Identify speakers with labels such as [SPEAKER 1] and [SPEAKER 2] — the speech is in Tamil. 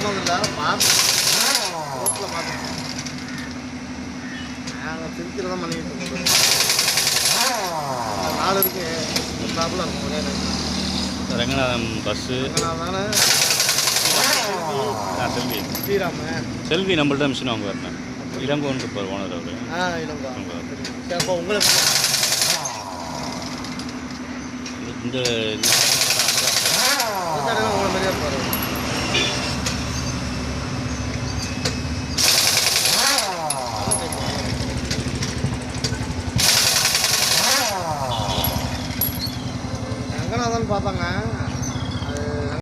[SPEAKER 1] போனதில்லை, பார்த்தேன். ரோட்டில் பார்த்தேன். நாங்கள் திருச்சியில் தான் பண்ணிக்கிட்டு இருக்கோம். 4 இருக்கு, ப்ராப்ளம் இருக்கும் ஒரே நேரம்.
[SPEAKER 2] ரங்கநாதன் பஸ்ஸு.
[SPEAKER 1] ரங்கநாதன்,
[SPEAKER 2] செல்வி.
[SPEAKER 1] ஸ்ரீராம.
[SPEAKER 2] செல்வி நம்மள்ட்ட மிஷின் வாங்க வரேன். இளங்கோன்னு இருப்பார் ஓனர் அவர்.
[SPEAKER 1] இளங்கோ. சரி, அப்போ உங்களுக்கு
[SPEAKER 2] இந்த
[SPEAKER 1] உங்களை மாதிரியே இருப்பார். ரங்கநாதன் பார்த்தாங்க.